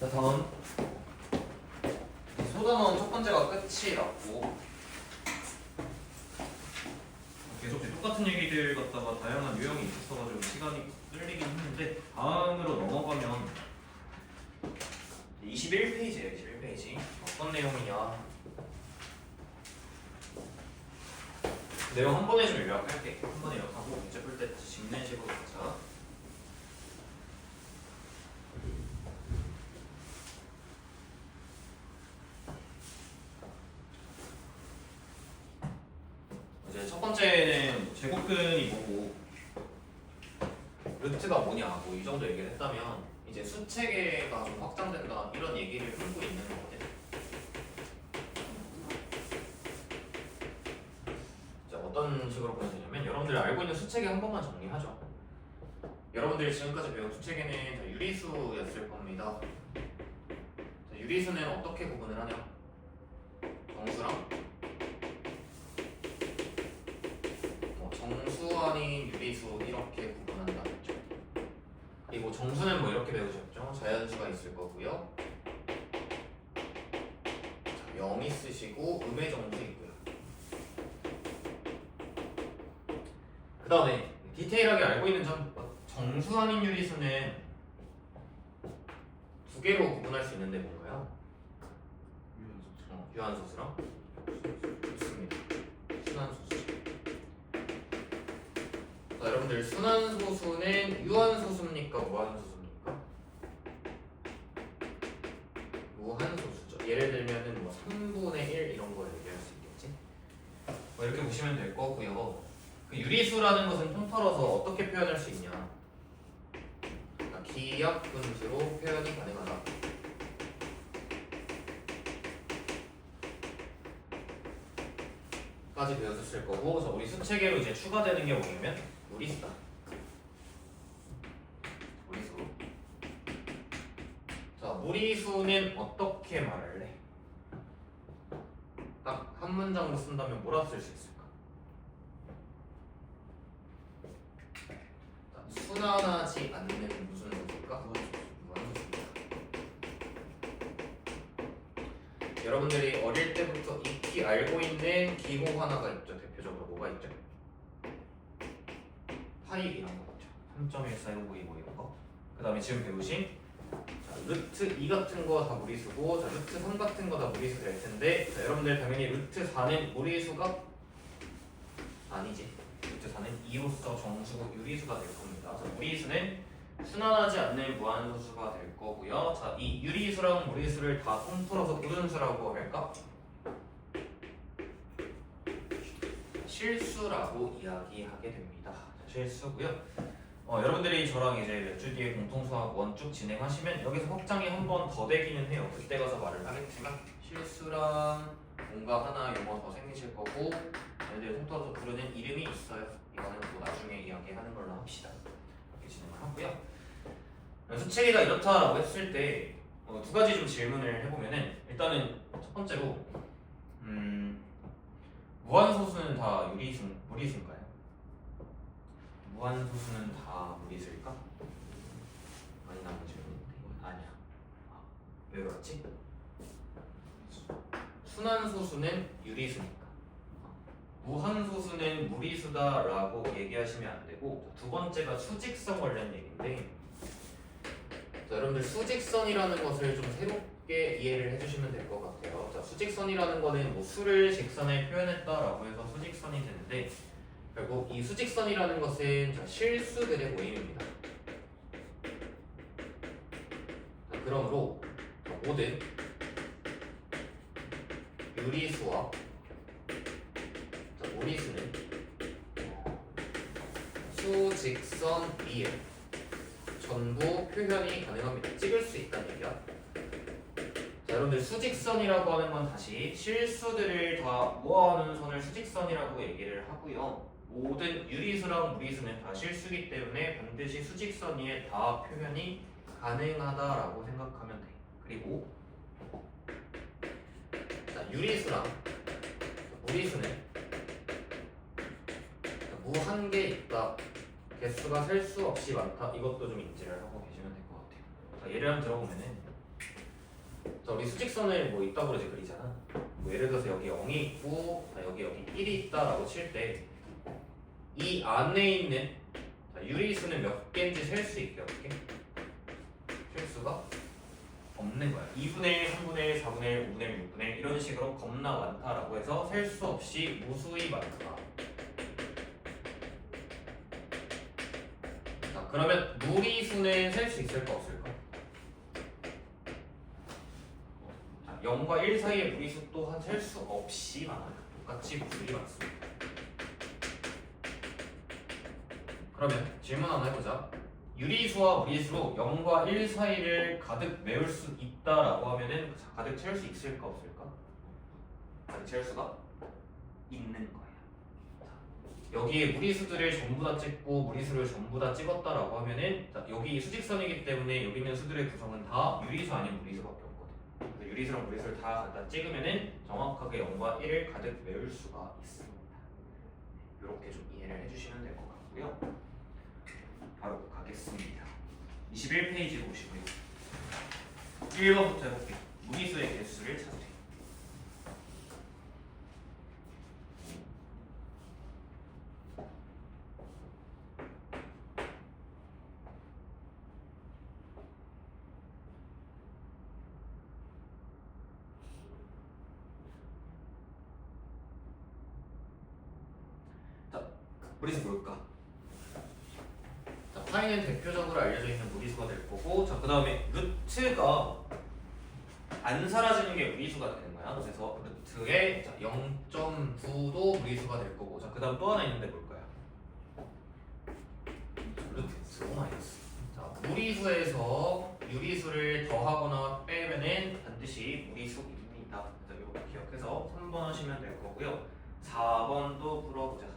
자, 다음 소단원 첫 번째가 끝이라고. 계속 똑같은 얘기들 갖다가 다양한 유형이 있었어가지고 시간이 끌리긴 했는데, 다음으로 넘어가면 21페이지예요. 21페이지 어떤 내용이냐. 내용 한 번에 좀 요약할게. 한 번에 요약하고 문제 풀 때 짚는 식으로 가자. 이제 첫 번째는 제곱근이 뭐고 루트가 뭐냐, 뭐 이 정도 얘기를 했다면, 이제 수체계가 좀 확장된다 이런 얘기를 풀고 있는 거거든. 자, 어떤 식으로 보면 되냐면, 여러분들 알고 있는 수체계 한 번만 정리하죠. 여러분들이 지금까지 배운 수체계는 유리수였을 겁니다. 자, 유리수는 어떻게 구분을 하냐? 정수랑 정수 아닌 유리수 이렇게 구분한다 했죠. 그리고 정수는 뭐 이렇게 배우셨죠? 자연수가 있을 거고요. 자, 0 있으시고 음의 정수 있고요. 그 다음에 디테일하게 알고 있는 점, 정수 아닌 유리수는 두 개로 구분할 수 있는데 뭔가요? 유한소수랑 좋습니다. 순환소수. 자, 여러분들 순환소수는 유한소수입니까? 무한소수입니까? 무한소수죠. 예를 들면은 뭐 3분의 1 이런 거 얘기할 수 있겠지? 뭐 이렇게 보시면 될 거고요. 그 유리수라는 것은 통틀어서 어떻게 표현할 수 있냐? 그러니까 기압분수로 표현이 가능하다. 까지 배웠을 거고, 자, 우리 수체계로 이제 추가되는 게 뭐냐면 무리수다. 무리수. 자, 무리수는 어떻게 말을 해? 딱 한 문장으로 쓴다면 뭐라 쓸 수 있을까? 자, 순환하지 않는 무슨 소수일까? 무한소수입니다. 여러분들이 어릴 때부터 익히 알고 있는 기호 하나가 있죠. 대표적으로 뭐가 있죠? 파이 이런 거 있죠. 3.1415 이런 거. 그 다음에 지금 배우신 자, 루트 2 같은 거 다 무리수고, 자, 루트 3 같은 거 다 무리수 될 텐데, 자, 여러분들 당연히 루트 4는 무리수가 아니지. 루트 4는 2로서 정수고 유리수가 될 겁니다. 자, 무리수는 순환하지 않는 무한소수가 될 거고요. 자, 이 유리수랑 무리수를 다 통틀어서 무슨 수라고 할까? 실수라고 이야기하게 됩니다. 자, 실수고요. 여러분들이 저랑 이제 몇 주 뒤에 공통수학 원쭉 진행하시면 여기서 확장이 한 번 더 되기는 해요. 그때 가서 말을 하겠지만, 실수랑 뭔가 하나 용어 더 생기실 거고, 얘네들 통틀어서 부르는 이름이 있어요. 이거는 또 나중에 이야기하는 걸로 합시다. 이렇게 진행을 하고요. 수체계가 이렇다라고 했을 때 두 가지 좀 질문을 해보면은, 일단은 첫 번째로 무한소수는 다 무리수인가요? 무한소수는 다 무리수일까? 많이 나온 질문인데 아니야. 왜 그렇지? 순환소수는 유리수니까. 무한소수는 무리수다라고 얘기하시면 안 되고, 두 번째가 수직성 관련 얘기인데, 자, 여러분들 수직선이라는 것을 좀 새롭게 이해를 해주시면 될 것 같아요. 자, 수직선이라는 거는 뭐 수를 직선에 표현했다라고 해서 수직선이 되는데, 결국 이 수직선이라는 것은 자, 실수들의 모임입니다. 자, 그러므로 모든 유리수와 자, 무리수는 수직선 위에 전부 표현이 가능합니다. 찍을 수 있다는 얘기야. 자, 여러분들 수직선이라고 하는 건 다시 실수들을 다 모아놓은 선을 수직선이라고 얘기를 하고요. 모든 유리수랑 무리수는 다 실수기 때문에 반드시 수직선 위에 다 표현이 가능하다라고 생각하면 돼. 그리고 자, 유리수랑 무리수는 무한계 있다. 개수가 셀 수 없이 많다. 이것도 좀 인지를 하고 계시면 될 것 같아요. 자, 예를 한번 들어보면은 자, 우리 수직선을 뭐 있다고 그러지 그리잖아. 뭐 예를 들어서 여기 0이 있고 여기 1이 있다라고 칠 때 이 안에 있는 유리수는 몇 개인지 셀 수 있게 어떻게? 셀 수가 없는 거야. 2분의 1, 3분의 1, 4분의 1, 5분의 1, 6분의 1 이런 식으로 겁나 많다라고 해서 셀 수 없이 무수히 많다. 자, 그러면 무리수는 셀 수 있을까 없을까? 자, 0과 1 사이의 무리수 또한 셀 수 없이 많아요. 똑같이 무수히 많습니다. 그러면 질문 하나 해보자. 유리수와 무리수로 0과 1 사이를 가득 메울 수 있다라고 하면은 가득 채울 수 있을까 없을까? 가득 채울 수가 있는 거야. 여기에 무리수들을 전부 다 찍고 무리수를 전부 다 찍었다라고 하면은 여기 수직선이기 때문에 여기 있는 수들의 구성은 다 유리수 아닌 무리수밖에 없거든. 그래서 유리수랑 무리수를 다 갖다 찍으면은 정확하게 0과 1을 가득 메울 수가 있습니다. 이렇게 좀 이해를 해주시면 될 것 같고요. 바로 가겠습니다. 21페이지 보시고요. 1번부터 해볼게요. 무리수의 개수를 찾으세요. 자, 무리수 볼까? 파이는 대표적으로 알려져 있는 무리수가 될 거고, 자, 그 다음에 루트가 안 사라지는 게 무리수가 되는 거야. 그래서 루트의 0.9도 무리수가 될 거고, 자, 그 다음 또 하나 있는데 볼 거야. 루트 마이너스. 자, 무리수에서 유리수를 더하거나 빼면은 반드시 무리수입니다. 그래서 이거 기억해서 3번 하시면 될 거고요. 4번도 풀어보자.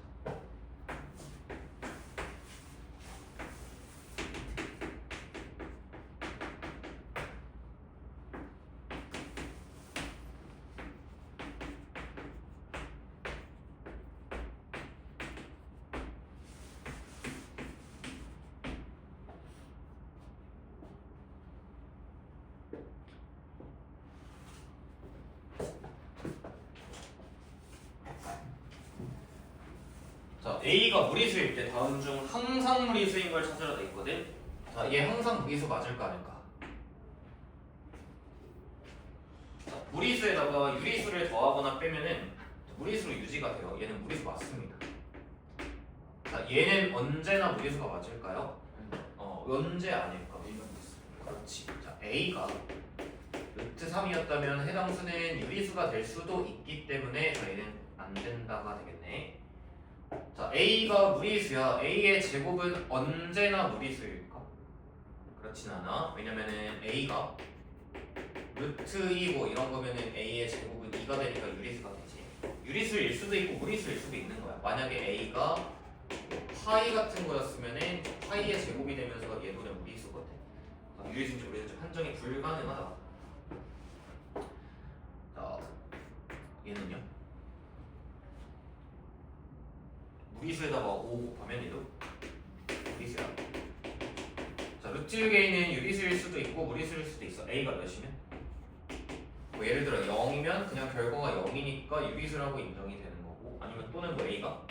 자, A가 무리수일 때 다음 중 항상 무리수인 걸 찾으라 돼 있거든. 자, 얘 항상 무리수 맞을까 아닐까? 자, 무리수에다가 유리수를 더하거나 빼면은 무리수로 유지가 돼요. 얘는 무리수 맞습니다. 자, 얘는 언제나 무리수가 맞을까요? 언제 아닐까? 그렇지. 자, A가 루트 3이었다면 해당 수는 유리수가 될 수도 있기 때문에 저희는 안 된다가 되겠네. 자, A가 무리수야. A의 제곱은 언제나 무리수일까? 그렇진 않아. 왜냐면은 A가 루트 2고 이런 거면은 A의 제곱은 2가 되니까 유리수가 되지. 유리수일 수도 있고 무리수일 수도 있는 거야. 만약에 A가 파이 같은 거였으면은 파이의 제곱이 되면서 얘도 그냥 무리수거든. 유리수인지 무리수인지 판정이 불가능하다. 자, 얘는요? 무리수에다가 5 곱하면 얘도 무리수야. 자, 루트 6A는 유리수일 수도 있고 무리수일 수도 있어. A가 몇이면? 뭐 예를 들어 0이면 그냥 결과가 0이니까 유리수라고 인정이 되는 거고, 아니면 또는 뭐 A가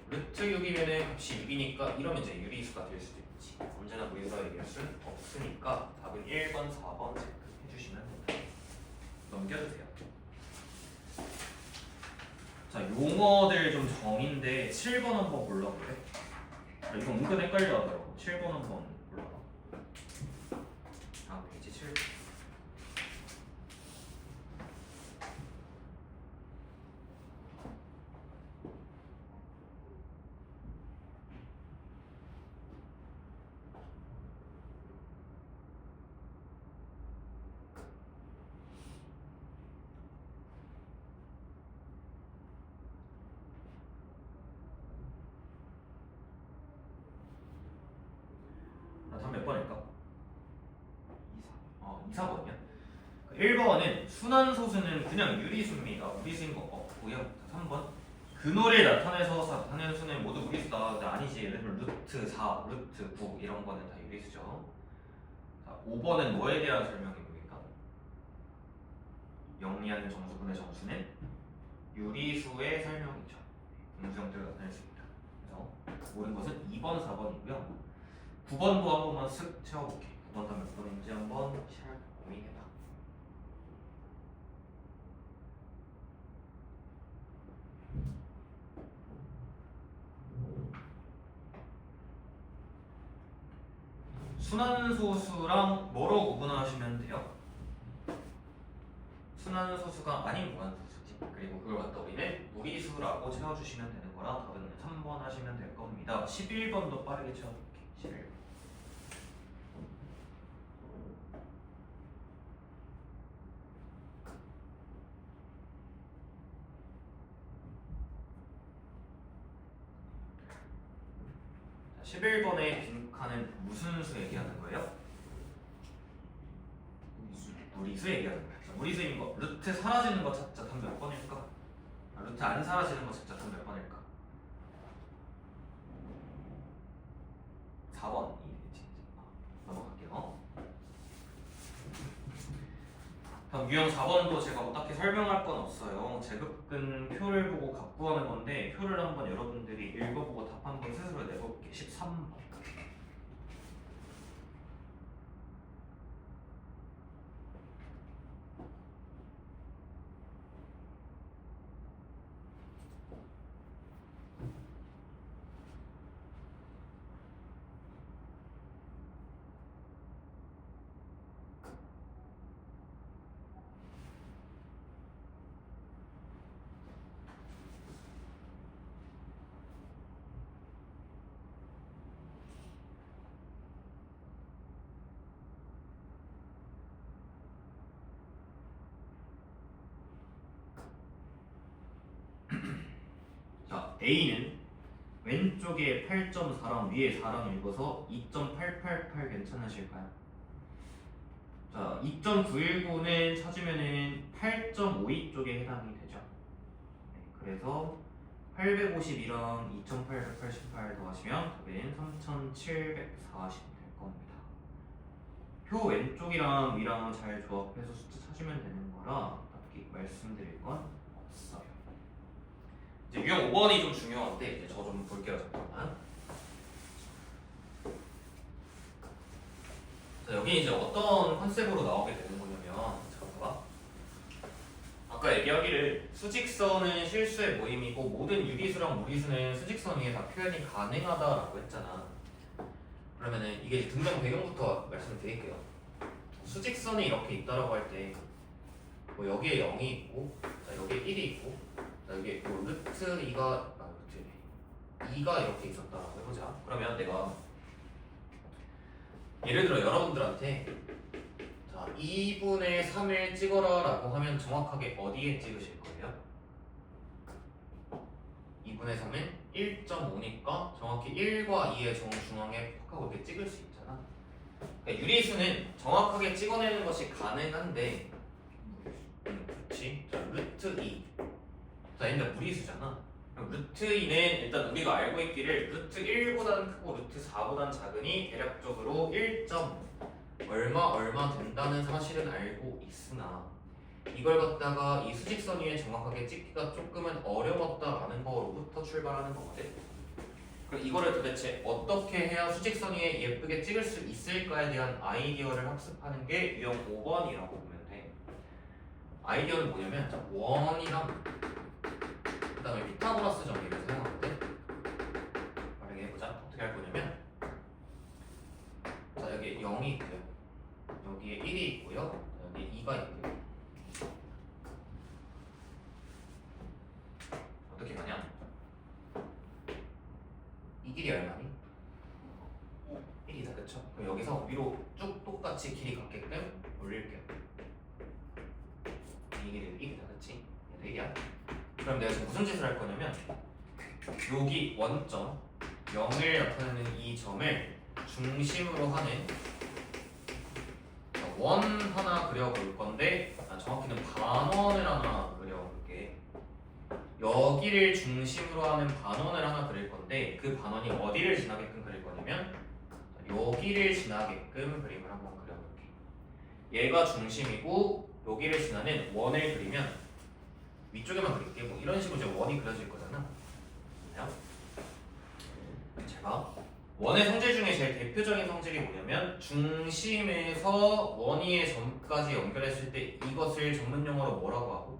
루트 6이면은 값이 6이니까 이러면 이제 유리수가 될 수도 있지. 언제나 무리수가 얘기할 수는 없으니까 답은 1번, 4번 체크해주시면 됩니다. 넘겨주세요. 자, 용어들 좀 정인데 7번 한번 골라볼래? 이거 은근 헷갈려 하더라고. 7번 한번 골라봐. 다음 페이지 7. 다음 몇 번일까? 2, 4번이야? 1번은 순환소수는 그냥 유리수입니다. 무리수인 거 없고요. 3번 근호를 나타내서 나타내는 수는 모두 무리수다. 근데 아니지. 예를 들면 루트 4, 루트 9 이런 거는 다 유리수죠. 자, 5번은 뭐에 대한 설명입니까? 영리하는 정수분의 정수는 유리수의 설명이죠. 분수 형태로 나타낼 수 있다. 그래서 모든 것은 2번, 4번이고요. 9번도 한 번만 쓱 채워볼게. 9번 다 몇 번인지 한번 잘 고민해봐. 순환소수랑 뭐로 구분하시면 돼요? 순환소수가 아닌 무한소수지. 그리고 그걸 갖다 우리는 무리수라고 채워주시면 되는 거라 답은 3번 하시면 될 겁니다. 11번도 빠르게 채워볼게. 11번. 자, 11번의 빈칸은 무슨 수 얘기하는 거예요? 무리수 얘기하는 거예요. 무리수인 거, 루트 사라지는 거 찾자. 답 몇 번일까? 루트 안 사라지는 거 찾자. 답 몇 번일까? 4번이 되지. 넘어갈게요. 다음 유형 4번도 제가 뭐 딱히 설명할 건 없어요. 제곱근 표를 보고 값구하는 건데 표를 한번 여러분들이 읽어보고 답 한번 스스로 내볼게. 13번. 자, A는 왼쪽에 8.4랑 위에 4랑 읽어서 2.888 괜찮으실까요? 자, 2.919는 찾으면은 8.52 쪽에 해당이 되죠. 네, 그래서 852랑 2,888 더하시면 답은 3,740 될 겁니다. 표 왼쪽이랑 위랑 잘 조합해서 숫자 찾으면 되는 거라 딱히 말씀드릴 건 없어요. 이제 유형 5번이 좀 중요한데 이제 저 좀 볼게요. 잠깐만. 자, 여기 이제 어떤 컨셉으로 나오게 되는 거냐면 잠깐만. 아까 얘기하기를 수직선은 실수의 모임이고 모든 유리수랑 무리수는 수직선 위에 다 표현이 가능하다라고 했잖아. 그러면은 이게 등장 배경부터 말씀드릴게요. 수직선이 이렇게 있다라고 할 때 뭐 여기에 0이 있고, 자, 여기에 1이 있고, 자, 여기에 뭐 루트 2가 이렇게 있었다라고 해보자. 그러면 내가 예를 들어 여러분들한테 자 2분의 3을 찍어라 라고 하면 정확하게 어디에 찍으실 거예요? 2분의 3은 1.5니까 정확히 1과 2의 정중앙에 톡 하고 이렇게 찍을 수 있잖아. 그러니까 유리수는 정확하게 찍어내는 것이 가능한데 그렇지. 자 루트 2 자 일단 무리수잖아. 그럼 루트 2는 일단 우리가 알고 있기를 루트 1보다는 크고 루트 4보다는 작으니 대략적으로 1. 얼마 된다는 사실은 알고 있으나 이걸 갖다가 이 수직선 위에 정확하게 찍기가 조금은 어려웠다라는 거로부터 출발하는 거거든. 그럼 이거를 도대체 어떻게 해야 수직선 위에 예쁘게 찍을 수 있을까에 대한 아이디어를 학습하는 게 유형 5번이라고 보면 돼. 아이디어는 뭐냐면 자, 원이랑 그 다음에 피타고라스 정리를 사용하는데 빠르게 해보자. 어떻게 할 거냐면 자 여기 0이 있고요. 여기에 1이 있고요. 여기 2가 있고요. 어떻게 가냐? 이 길이 얼마니? 1이다, 그쵸? 그럼 여기서 위로 쭉 똑같이 길이 같게끔 올릴게요. 이 길이는 1이다, 그치? 얘도 1이야. 그럼 내가 지금 무슨 짓을 할 거냐면 여기 원점 0을 나타내는 이 점을 중심으로 하는 원 하나 그려볼 건데 정확히는 반원을 하나 그려볼게. 여기를 중심으로 하는 반원을 하나 그릴 건데 그 반원이 어디를 지나게끔 그릴 거냐면 여기를 지나게끔 그림을 한번 그려볼게. 얘가 중심이고 여기를 지나는 원을 그리면 위쪽에만 그릴게. 뭐 이런 식으로 이제 원이 그려질 거잖아. 제가 원의 성질 중에 제일 대표적인 성질이 뭐냐면 중심에서 원위의 점까지 연결했을 때 이것을 전문용어로 뭐라고 하고?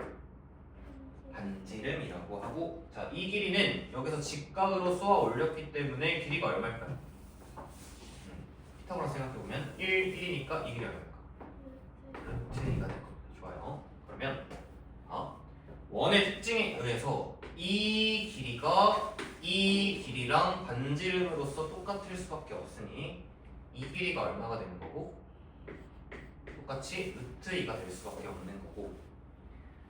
반지름이라고 하고, 자, 이 길이는 여기서 직각으로 쏘아 올렸기 때문에 길이가 얼마일까요? 피타고라스 생각해보면 1이니까 이 길이 얼마일까? 루트 2가 될 겁니다. 좋아요. 그러면 원의 특징에 의해서 이 길이가 이 길이랑 반지름으로서 똑같을 수밖에 없으니 이 길이가 얼마가 되는 거고 똑같이 루트 2가 될 수밖에 없는 거고,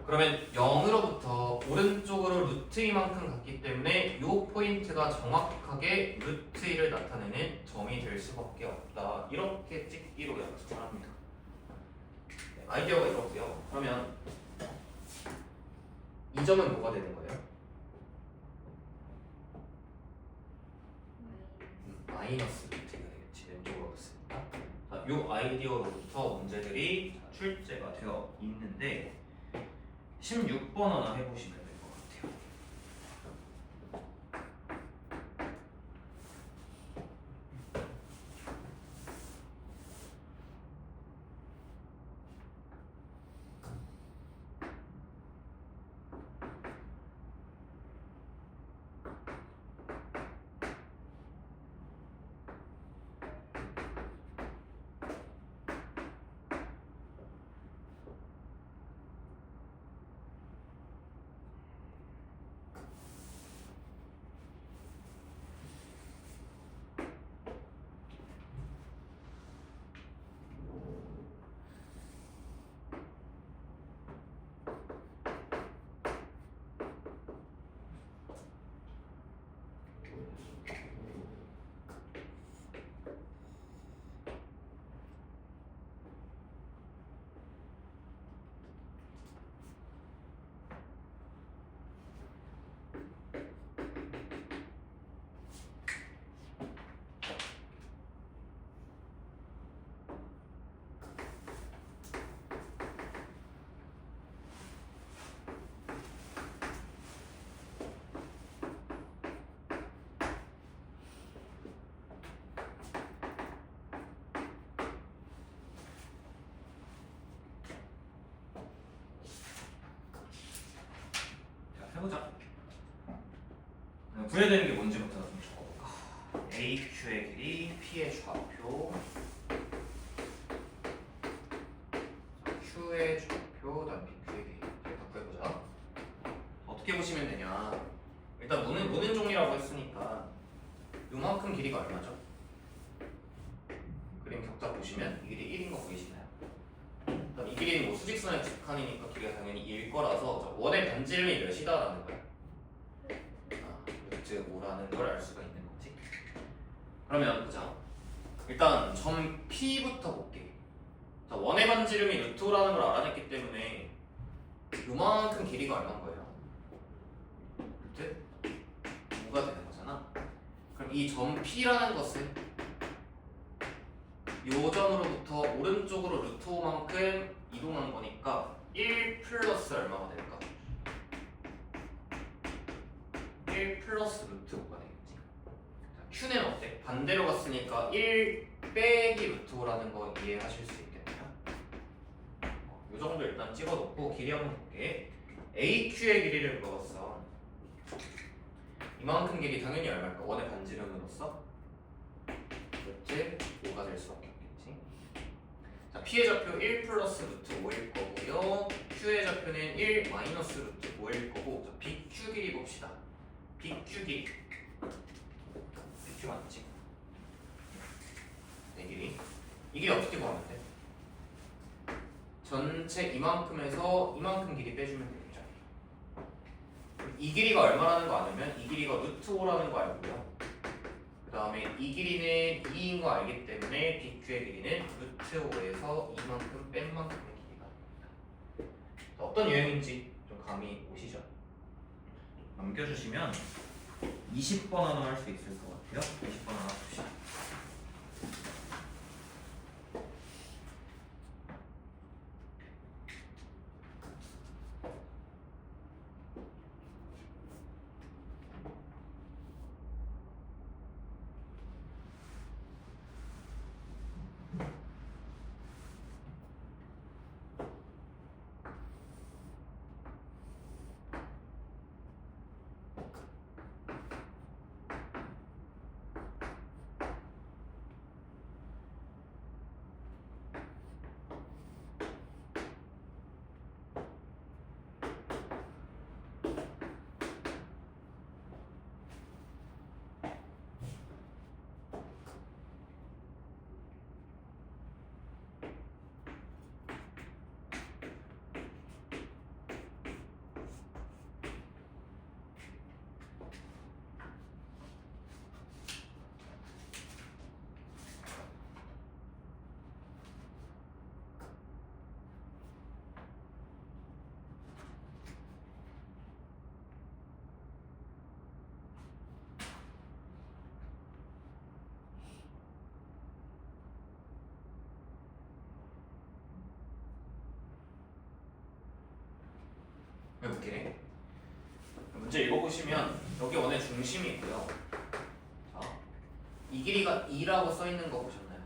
그러면 0으로부터 오른쪽으로 루트 2만큼 갔기 때문에 이 포인트가 정확하게 루트 2를 나타내는 점이 될 수밖에 없다. 이렇게 찍기로 약속을 합니다. 네, 아이디어가 이렇고요. 그러면 이 점은 뭐가 되는 거예요? 마이너스 루트가 되겠지. 왼쪽으로 갔으니까. 자, 이 아이디어로부터 문제들이 출제가 되어 있는데 16번 하나 해보시면 될 것 같아요. 해보자. 구해야 되는 게 뭔지부터 좀 적어볼까. AQ의 길이, P의 좌표, Q의 좌표, 다음 PQ의 길이. 이렇게 다 구해보자. 어떻게 보시면 되냐. 일단 무는 종이라고 했으니까 요만큼 길이가 얼마죠? 그림 격자 보시면 이 길이 1인 거 보이시나요? 그럼 이 길이는 뭐 수직선의 직칸이니까 길이가 당연히 1일 거라서 원의 반지름이 몇이다라는 거야? 루트 5라는 걸 알 수가 있는 거지. 그러면 보자. 일단 점 P부터 볼게. 자, 원의 반지름이 루트 5라는 걸 알아냈기 때문에 요만큼 길이가 얼마인 거예요? 루트 5가 되는 거잖아. 그럼 이 점 P라는 것은 요 점으로부터 오른쪽으로 루트 5만큼 이동한 거니까 1 플러스 얼마가 될까? 1 플러스 루트 5가 되겠지. 자, Q는 어때? 반대로 갔으니까 1 빼기 루트 5라는 거 이해하실 수 있겠나요? 요 정도 일단 찍어놓고 길이 한번 볼게. AQ의 길이를 물어봤어. 이만큼 길이 당연히 얼마일까? 원의 반지름으로서 루트 5가 될 수밖에 없겠지. 자, P의 좌표 1 플러스 루트 5일 거고요. Q의 좌표는 1 마이너스 루트 5일 거고. 자, BQ 길이 봅시다. BQ 길이. BQ 맞지? 네 길이. 이 길이 어떻게 구하면 돼? 전체 이만큼에서 이만큼 길이 빼주면 되겠죠. 이 길이가 얼마라는 거 아니면 이 길이가 루트 5라는 거 알고요. 그 다음에 이 길이는 2인 거 알기 때문에 BQ의 길이는 루트 5에서 이만큼 뺀 만큼의 길이가 됩니다. 어떤 유형인지 좀 감이 오시죠? 넘겨주시면 20번 하나 할 수 있을 것 같아요. 20번 하나 봅시다. 문제 읽어보시면 여기 원의 중심이 있고요. 자, 이 길이가 2라고 써있는 거 보셨나요?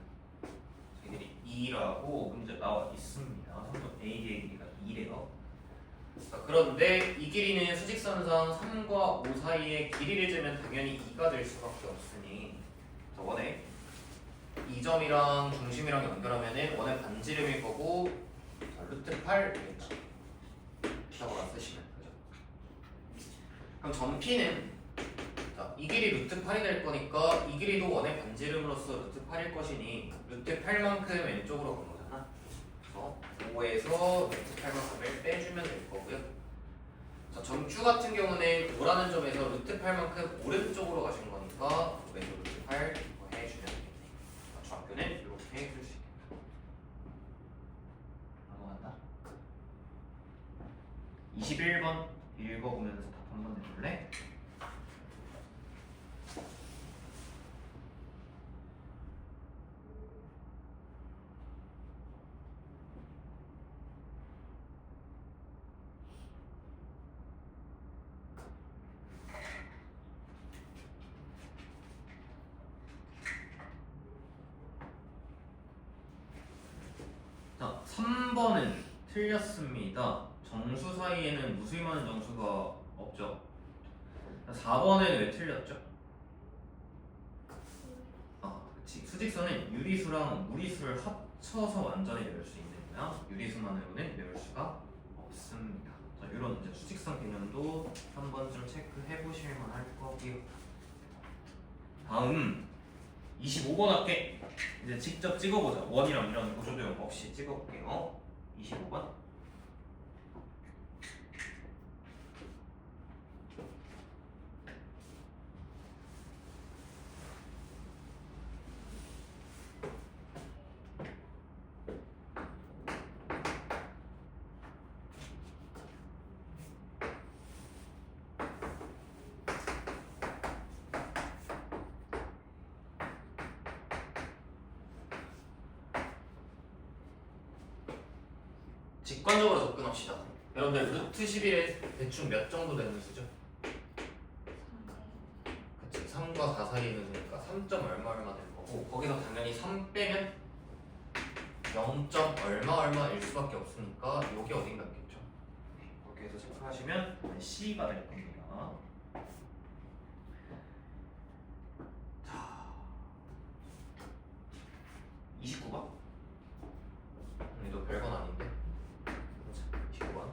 이 길이 2라고 문제 나와 있습니다. 삼점 AD의 길이가 2래요. 그런데 이 길이는 수직선상 3과 5 사이에 길이를 재면 당연히 2가 될 수밖에 없으니 원의 이 점이랑 중심이랑 연결하면은 원의 반지름일 거고 루트 8 피타고라 쓰시면 그죠? 그럼 점 P는 이 길이 루트 8이 될 거니까 이 길이도 원의 반지름으로서 루트 8일 것이니 루트 8만큼 왼쪽으로 간 거잖아. 그래서 5에서 루트 8만큼을 빼주면 될 거고요. 자, 점 Q 같은 경우는 5라는 점에서 루트 8만큼 오른쪽으로 가신 거니까 왼쪽 루트 8 해주면 되겠네. 중학교는 이렇게 해줄 수 있겠다. 넘어간다. 21번 읽어보면서 답 한번 내볼래? 자, 3번은 틀렸습니다. 정수 사이에는 무수히많은 정수가 없죠. 4번은 왜 틀렸죠? 그치. 수직선은 유리수랑 무리수를 합쳐서 완전히 외울 수 있는 거야. 유리수만으로는 외울 수가 없습니다. 자, 이런 이제 수직선 개념도 한 번쯤 체크해 보실만 할 거고요. 다음 25번 할게. 이제 직접 찍어보자. 원이랑 이런 구조조형 없이 찍어볼게요. 25번. 직관적으로 접근합시다. 여러분들 루트 11에 대충 몇 정도 되는 수죠? 그치, 3과 4 사이에 있는 수니까 3점 얼마 얼마 될 거고 거기서 당연히 3 빼면 0. 얼마일 수밖에 없으니까 여기 어딘가 있겠죠. 그렇게 해서 체크하시면 C가 될 겁니다. 자, 29번. 이거 별건 아닌데. 29번.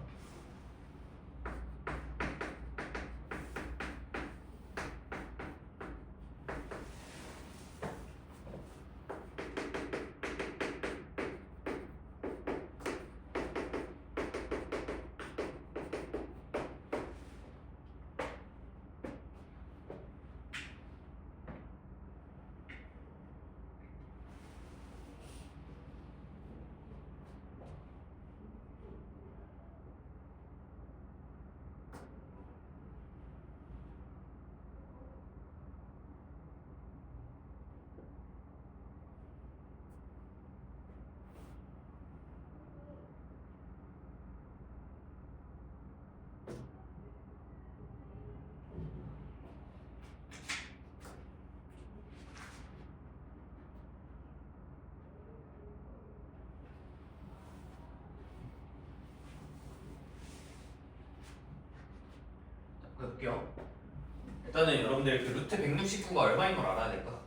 볼게요. 일단은 여러분들 그 루트 169가 얼마인 걸 알아야 될까?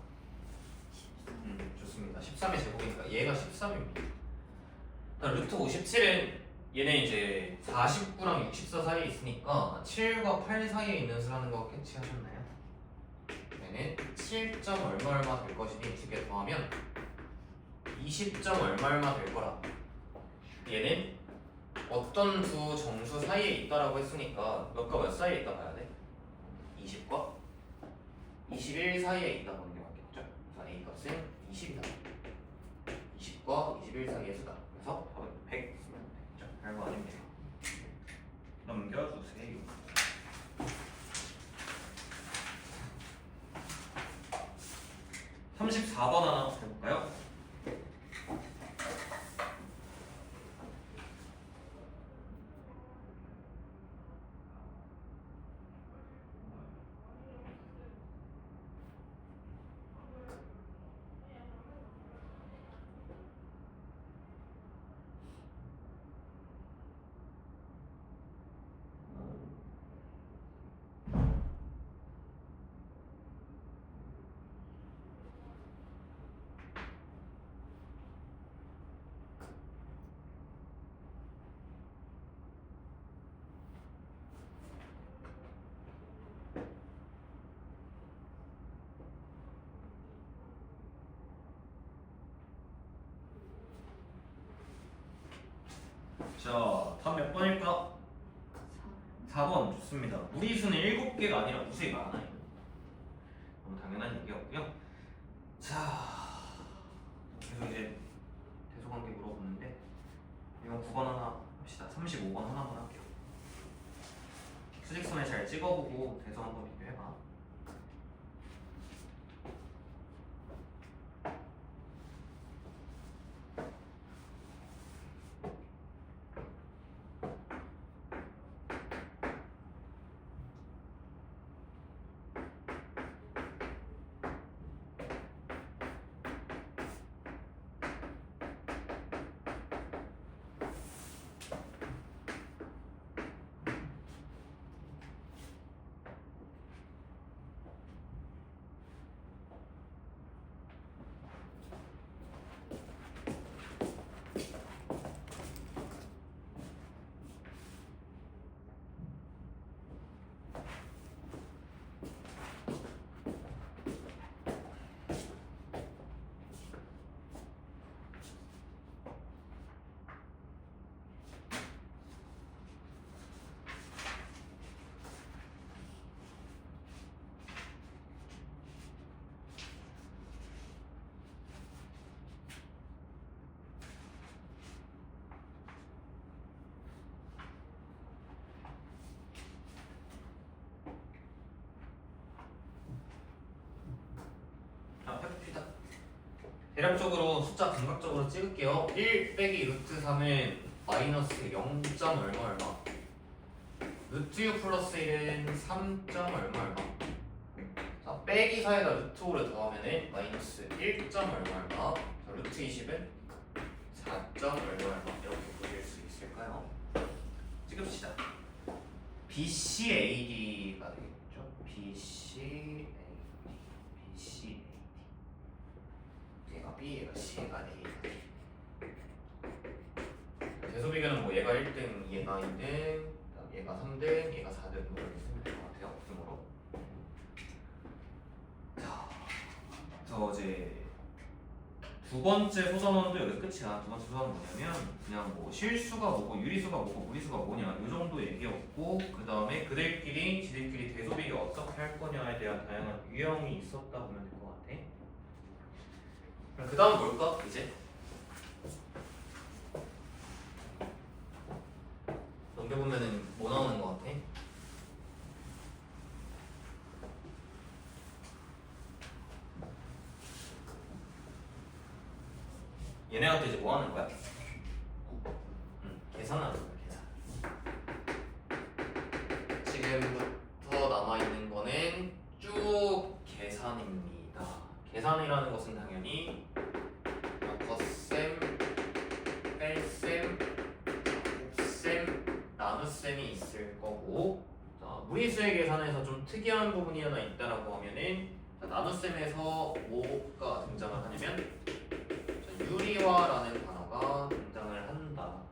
좋습니다. 13의 제곱이니까 얘가 13입니다. 루트 57은 얘네 이제 49랑 64 사이에 있으니까 7과 8 사이에 있는 수라는 거 캐치하셨나요? 얘는 7점 얼마 될 것이니 두 개 더하면 20점 얼마 될 거라. 얘는 어떤 두 정수 사이에 있다라고 했으니까 몇과 몇 사이에 있다 봐야 돼? 20과 21 사이에 있다 보는 게 맞겠죠? 그래서 A 값은 20이다. 20과 21 사이의 수다. 그래서 답은 100 쓰면 되겠죠? 별거 아닙니다. 넘겨주세요. (34번) 하나 해볼까요? 자, 답 몇 번일까? 4번 좋습니다. 무리수는 7개가 아니라 무수히 많아요. 너무 당연한 얘기였고요. 자, 계속 이제 대소관계 물어보는데 이건 9번 하나 합시다. 35번 하나만 할게요. 수직선에 잘 찍어보고 대소 한번 비교해봐. 해봅시다. 대략적으로 숫자 감각적으로 찍을게요. 1 빼기 루트 3은 마이너스 0. 얼마 얼마. 루트 6 플러스 1은 3. 얼마 얼마. 자, 빼기 사이에다 루트 5를 더하면은 마이너스 1. 얼마 얼마. 자, 루트 20은 4. 얼마 얼마. 이렇게 보실 수 있을까요? 찍읍시다. BCAD가 되겠죠? BCAD. 얘가 B, 얘가 C, 얘가 A. 대소비교는 뭐 얘가 1등, 얘가 2등, 얘가 3등, 얘가 4등 이렇게 쓰면 될 것 같아요. 등으로. 자, 저 이제 두 번째 소선언도 여기서 끝이야. 두 번째 소선은 뭐냐면 그냥 뭐 실수가 뭐고 유리수가 뭐고 무리수가 뭐냐 이 정도 얘기였고, 그 다음에 지들끼리 대소비교 어떻게 할 거냐에 대한 다양한 유형이 있었다 보면 될 것 같아. 그 다음 뭘까? 이제 넘겨보면은 뭐 나오는 것 같아? 얘네한테 이제 뭐 하는 거야? 계산하는 거야, 계산. 지금부터 남아있는 거는 쭉 계산입니다. 계산이라는 것은 당연히 덧셈, 뺄셈, 곱셈, 나눗셈이 있을 거고, 자, 무리수의 계산에서 좀 특이한 부분이 하나 있다라고 하면은, 자, 나눗셈에서 뭐가 등장을 하냐면 유리화라는 단어가 등장을 한다.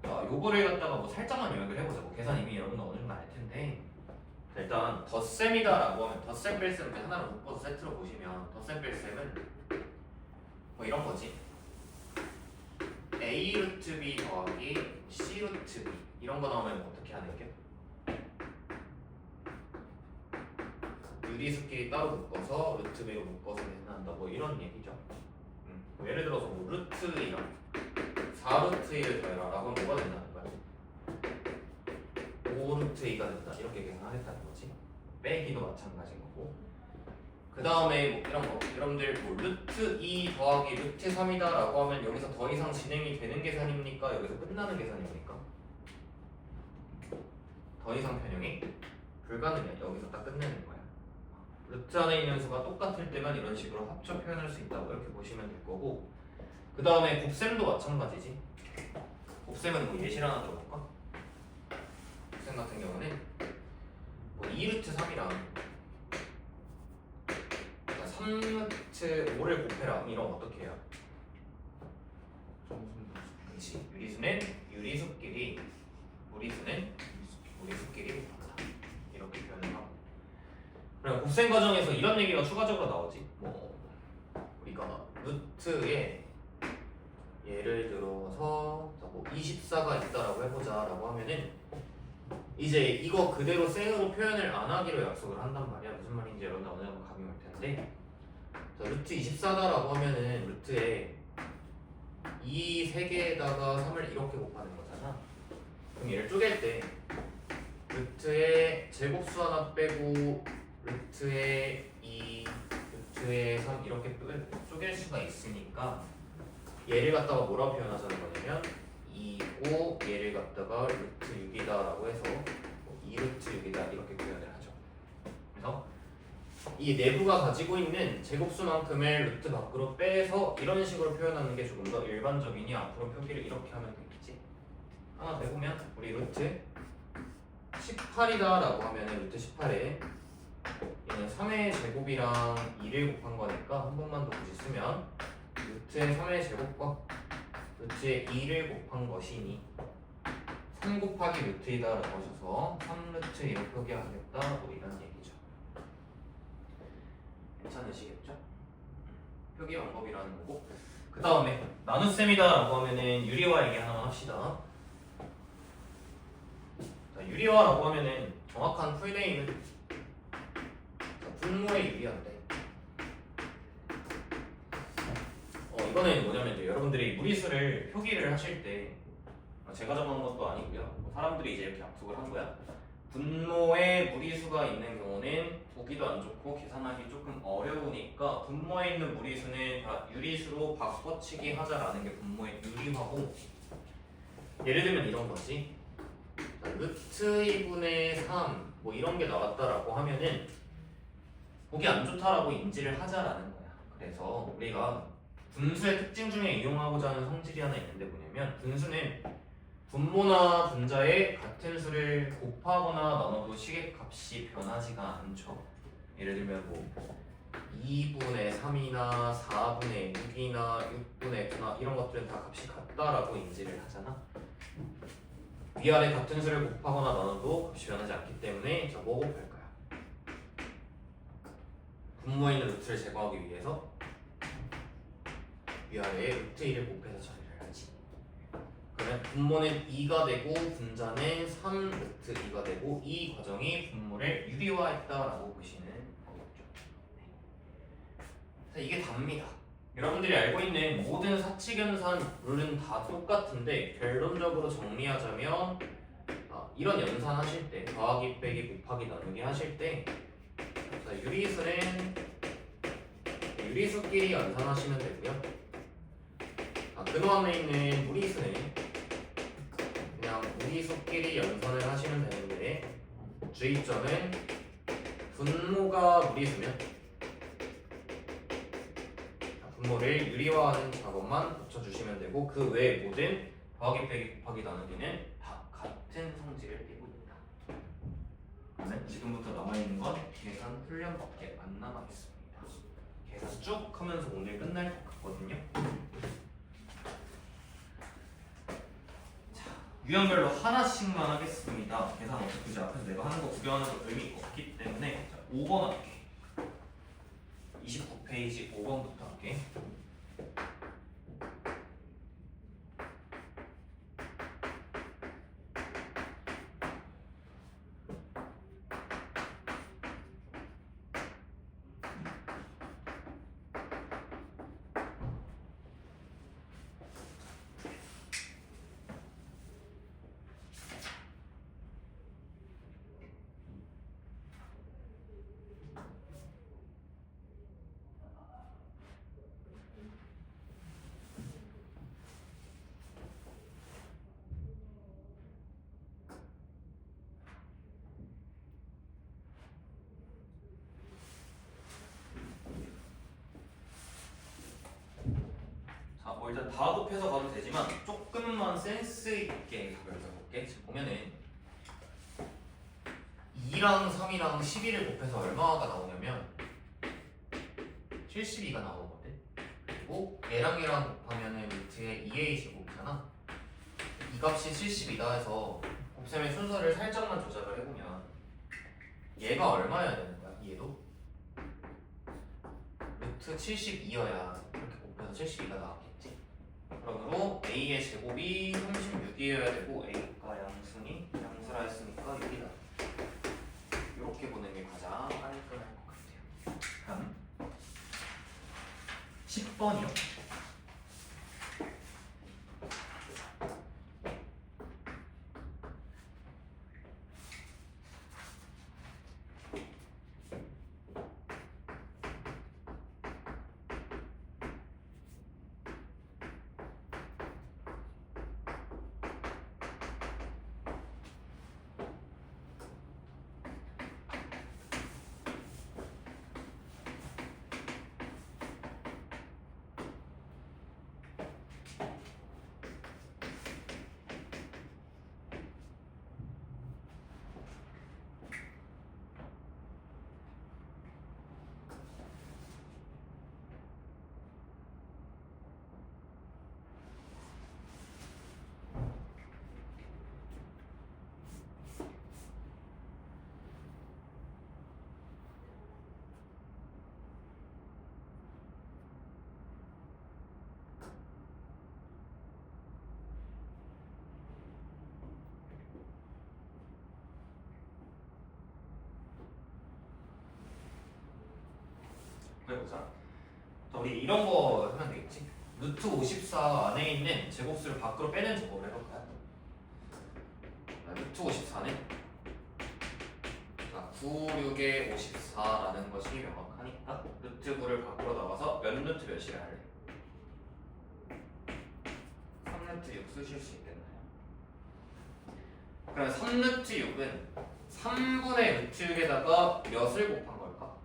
자, 요거를 갖다가 뭐 살짝만 요약을 해보자. 뭐 계산 이미 여러분도 어느 정도 알 텐데, 자, 일단 덧셈이다라고 하면 덧셈 뺄셈 하나를 묶어서 세트로 보시면 덧셈 뺄셈은 뭐 이런 거지. A 루트 B 더하기 C 루트 B 이런 거 나오면 어떻게 하는 게? 유리수끼리 따로 묶어서 루트 B로 묶어서 계산한다. 뭐 이런 얘기죠. 뭐 예를 들어서 뭐 루트 2랑 4루트 1을 더해라 라고 하면 뭐가 된다는 거야? 5루트 2가 된다. 이렇게 계산하겠다는 거지. 빼기도 마찬가지인 거고. 그 다음에 뭐 이런 거 여러분들 뭐 루트 2 더하기 루트 3이다 라고 하면 여기서 더 이상 진행이 되는 계산입니까? 여기서 끝나는 계산입니까? 더 이상 변형이 불가능해. 여기서 딱 끝내는 거야. 루트 안에 있는 수가 똑같을 때만 이런 식으로 합쳐 표현할 수 있다고 이렇게 보시면 될 거고, 그 다음에 곱셈도 마찬가지지. 곱셈은 뭐 예시를 하나 들어볼까? 곱셈 같은 경우는 뭐 2루트 3이랑 3루트 5를 곱해라 이러면 어떻게 해요? 그렇지. 유리수는 유리수끼리, 무리수는 무리수끼리 곱한다. 이렇게 표현을 하고, 그럼 곱셈 과정에서 이런 얘기가 추가적으로 나오지. 뭐 우리가 루트에 예를 들어서 뭐 24가 있다라고 해보자라고 하면은 이제 이거 그대로 셀으로 표현을 안 하기로 약속을 한단 말이야. 무슨 말인지 여러분 어느 정도 감이 올 텐데, 자, 루트 24다라고 하면은 루트에 이 세 개에다가 3을 이렇게 곱하는 거잖아. 그럼 얘를 쪼갤 때 루트에 제곱수 하나 빼고 루트에 2, 루트에 3 이렇게 쪼갤 수가 있으니까 얘를 갖다가 뭐라고 표현하자는 거냐면 2고 얘를 갖다가 루트 6이다 라고 해서 2루트 6이다 이렇게 표현을 하죠. 그래서 이 내부가 가지고 있는 제곱수만큼의 루트 밖으로 빼서 이런 식으로 표현하는 게 조금 더 일반적이니 앞으로 표기를 이렇게 하면 되겠지. 하나 더 해보면 우리 루트 18이다 라고 하면 루트 18에 얘는 3의 제곱이랑 2를 곱한 거니까 한 번만 더 굳이 쓰면 루트의 3의 제곱과 루트의 2를 곱한 것이니 3 곱하기 루트이다 라고 하셔서 3루트 이렇게 표기하겠다 뭐 이런 얘기죠. 괜찮으시겠죠? 표기 방법이라는 거고, 그 다음에 나눗셈이다 라고 하면은 유리화 얘기 하나만 합시다. 자, 유리화라고 하면은 정확한 풀네임은 분모의 유리화인데, 이거는 뭐냐면 이제 여러분들이 무리수를 표기를 하실 때 제가 정한 것도 아니고요. 뭐 사람들이 이제 이렇게 약속을 한 거야. 분모에 무리수가 있는 경우는 보기도 안 좋고 계산하기 조금 어려우니까 분모에 있는 무리수는 다 유리수로 바꿔치기 하자라는 게 분모의 유리화고, 예를 들면 이런 거지. 루트 2분의 3 뭐 이런 게 나왔다라고 하면은 보기 안 좋다라고 인지를 하자라는 거야. 그래서 우리가 분수의 특징 중에 이용하고자 하는 성질이 하나 있는데 뭐냐면, 분수는 분모나 분자에 같은 수를 곱하거나 나눠도 식의 값이 변하지가 않죠. 예를 들면 뭐 2분의 3이나 4분의 6이나 6분의 9나 이런 것들은 다 값이 같다라고 인지를 하잖아. 위아래 같은 수를 곱하거나 나눠도 값이 변하지 않기 때문에 자, 뭐 곱할 거야? 분모에 있는 루트를 제거하기 위해서 위아래에 루트 1을 곱해서 처리를 하지. 그러면 분모는 2가 되고 분자는 3 루트 2가 되고 이 과정이 분모를 유리화했다라고 보시는 거겠죠. 네. 이게 답니다. 여러분들이 알고 있는 모든 사칙연산 룰은 다 똑같은데 결론적으로 정리하자면 이런 연산 하실 때 더하기 빼기 곱하기 나누기 하실 때 유리수는 유리수끼리 연산하시면 되고요. 근호 안에 있는 무리수는 그냥 무리수끼리 연산을 하시면 되는데, 주의점은 분모가 무리수면 분모를 유리화하는 작업만 붙여주시면 되고 그 외의 모든 더하기 빼기 곱하기 나누기는 다 같은 성질을 띠고 있다. 그러면 지금부터 남아있는 건 계산 훈련밖에 안 남아있습니다. 계산 쭉 하면서 오늘 끝날 것 같거든요. 유형별로 하나씩만 하겠습니다. 계산 어차피 앞에서 내가 하는 거 구경하는 거 의미 없기 때문에 5번 할게. 29페이지 5번부터 할게. 뭐 일단 다 곱해서 가도 되지만 조금만 센스 있게 가볼게. 지금 보면은 2랑 3이랑 11을 곱해서 얼마가 나오냐면 72가 나오거든. 그리고 얘랑 얘랑 곱하면은 루트에 2a 제곱이잖아. 이 값이 72다 해서 곱셈의 순서를 살짝만 조작을 해보면 얘가 얼마여야 되는 거야? 얘도 루트 72여야 이렇게 곱해서 72가 나왔겠지. 그러므로 a의 제곱이 36이어야 되고 a가 양수라 했으니까 6이다. 이렇게 보는 게 가장 깔끔할 것 같아요. 다음 10번이요. 그래보자. 자, 우리 이런 거 하면 되겠지. 루트 54 안에 있는 제곱수를 밖으로 빼는 작업을 해볼까요? 루트 54는 9, 6에 54라는 것이 명확하니까 루트 9를 밖으로 나가서 몇 루트 몇이라 할래? 3루트 6 쓰실 수 있겠나요? 그럼 3루트 6은 3분의 루트 6에다가 몇을 곱한 걸까?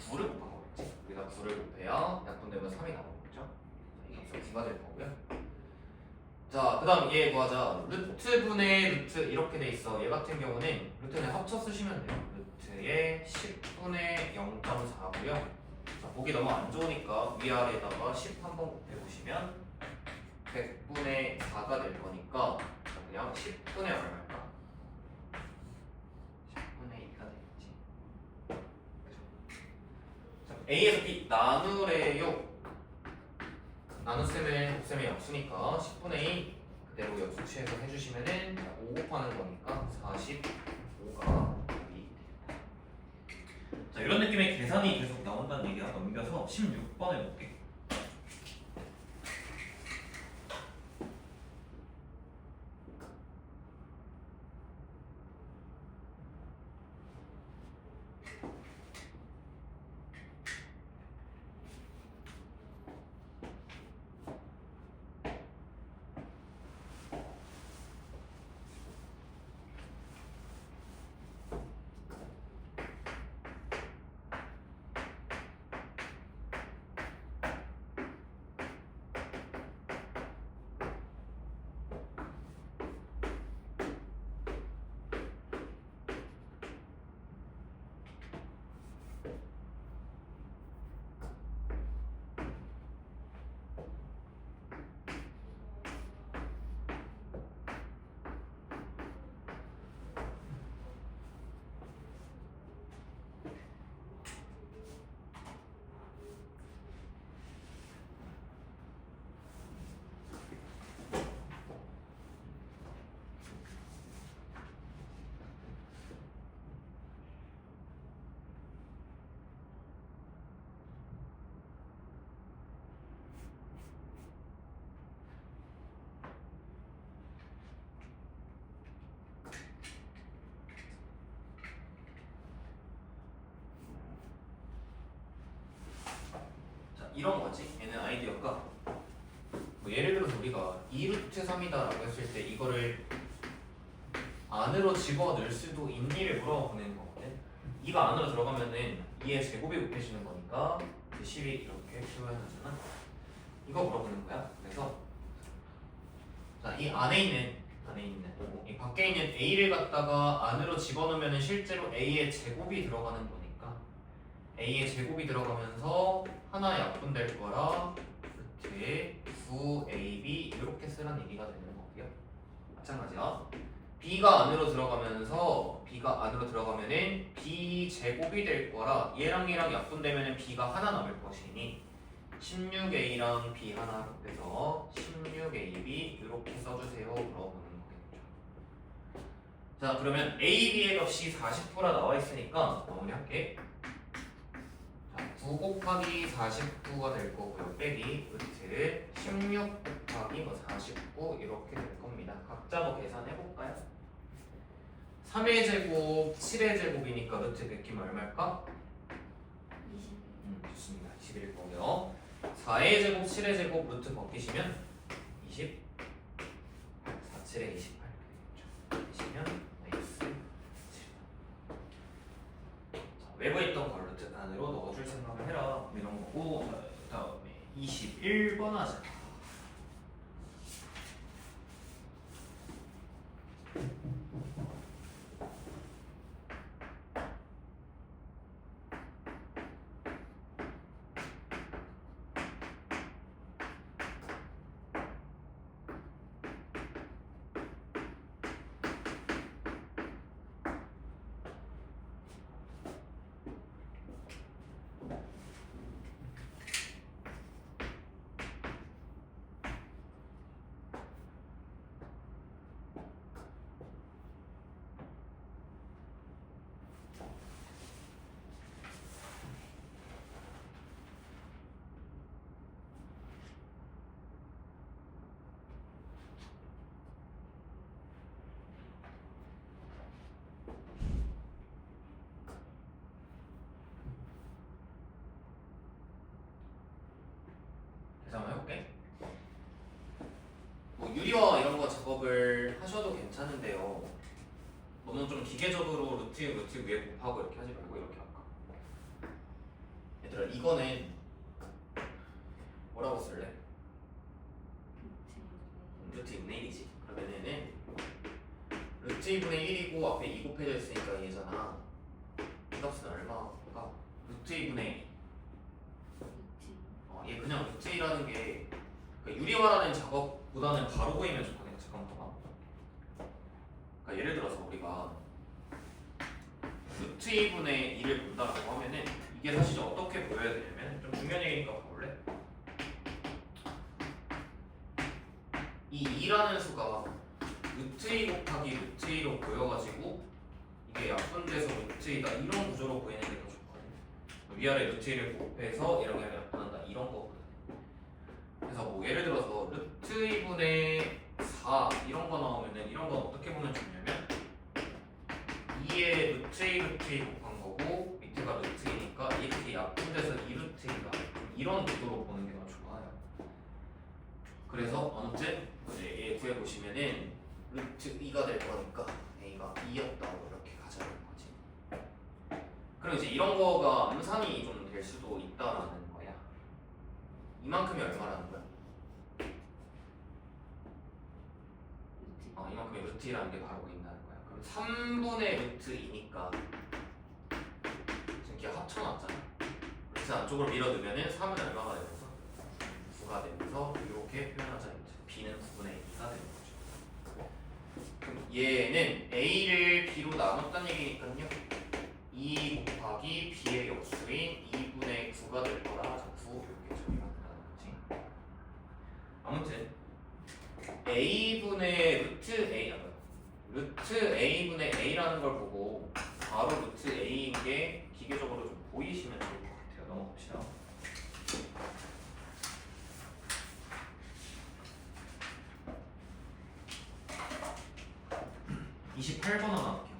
9를 곱한 거겠지? 여기다 9를 곱해야 약분되면 3이 나오겠죠? 이 값은 9가 될 거고요. 자, 그 다음 얘 구하자. 루트 분의 루트 이렇게 돼 있어. 얘 같은 경우는 루트는 합쳐 쓰시면 돼요. 루트의 10분의 0.4고요. 자, 보기 너무 안 좋으니까 위아래에다가 10 한번 곱해보시면 100분의 4가 될 거니까 그냥 10분의 얼마일까? 10분의 2가 되겠지. 자, A에서 B 나누래요. 나눗셈의 곱셈의 약수니까 10분의 2 그대로 역수치해서 해주시면은 5 곱하는 거니까 45가 답이 됩니다. 자, 이런 느낌의 계산이 계속 나온다는 얘기야. 넘겨서 16번 해볼게. 이런 거지. 얘는 아이디어가 뭐 예를 들어서 우리가 2루트 3이다라고 했을 때 이거를 안으로 집어넣을 수도 있니를 물어보는 거거든. 2가 안으로 들어가면은 2의 제곱이 곱해지는 거니까 그 식이 이렇게 표현하잖아. 이거 물어보는 거야. 그래서 자, 이 안에 있는 이 밖에 있는 A를 갖다가 안으로 집어넣으면 실제로 A의 제곱이 들어가는 거니까 A의 제곱이 들어가면서 하나 약분될 거라 루트에 9AB 이렇게 쓰라는 얘기가 되는 거고요. 마찬가지야. B가 안으로 들어가면은 B 제곱이 될 거라 얘랑 얘랑 약분되면은 B가 하나 남을 것이니 16A랑 B 하나 곱해서 16AB 이렇게 써주세요. 물어보는 거겠죠. 자, 그러면 A, B의 값이 49라 나와 있으니까 마무리할게. 자, 9 곱하기 49가 될 거고요. 빼기 루트 16 곱하기 49 이렇게 될 겁니다. 각자 뭐 계산해 볼까요? 3의 제곱, 7의 제곱이니까 루트 베끼면 얼마일까? 20. 좋습니다. 21일 거고요. 4의 제곱, 7의 제곱 루트 벗기시면 20, 4, 7에 28 되시면 마이너스 7. 자, 외부에 있던 걸 루트 안으로 넣어줄 생각을 해라. 이런 거고, 다음에 21번 하자. 계산을 해볼게. 뭐 유리화 이런 거 작업을 하셔도 괜찮은데요. 너무 좀 기계적으로 루트 위에 곱하고 이렇게 하지 말고 이렇게 할까. 얘들아, 이거는 뭐라고 쓸래? 루트 2분의 1이지. 그러면 얘는 루트 2분의 1이고 앞에 2 곱해져 있으니까 얘잖아. 이 값은 얼마일까? 루트 2분의 얘 그냥 루트 2라는 게 그러니까 유리화라는 작업보다는 바로 보이면 좋거든요. 잠깐만 봐봐. 그러니까 예를 들어서 우리가 루트 2분의 1을 본다라고 하면은 이게 사실 어떻게 보여야 되냐면 좀 중요한 얘기니까 봐볼래? 이 2라는 수가 루트 2 곱하기 루트 2로 보여가지고 이게 약분돼서 루트 2다 이런 구조로 보이는 게 더 좋거든. 위아래 루트 2를 곱해서 이렇게 약분한다 이런 거거든. 그래서 뭐 예를 들어서 루트 2분의 4 이런 거 나오면은 이런 건 어떻게 보면 좋냐면 2에 루트 2 곱한 거고 밑에가 루트 2니까 이렇게 약분돼서 2루트 2가 이런 구도로 보는 게 더 좋아요. 그래서 아무튼 이제 얘 구해보시면은 루트 2가 될 거니까 a가 2였다고 이렇게 가져가는 거지. 그럼 이제 이런 거가 암산이 좀 될 수도 있다라는 거야. 이만큼이 얼마라는 거야? 이만큼이 루트 2라는 게 바로 보인다는 거야. 그럼 3분의 루트 2니까 지금 이렇게 합쳐놨잖아. 루트 안쪽으로 밀어두면은 3은 얼마가 되면서 9가 되면서 이렇게 표현하자. b는 9분의 2가 되는 거죠. 그럼 얘는 a를 b로 나눴다는 얘기니까요. 2 곱하기 b의 역수인 2분의 9가 될 거라 9 이렇게 처리가 된다는 거지. 아무튼 a분의 루트 a 루트 a분의 a라는 걸 보고 바로 루트 a인 게 기계적으로 좀 보이시면 좋을 것 같아요. 넘어갑시다. 음. 28번 하나 할게요.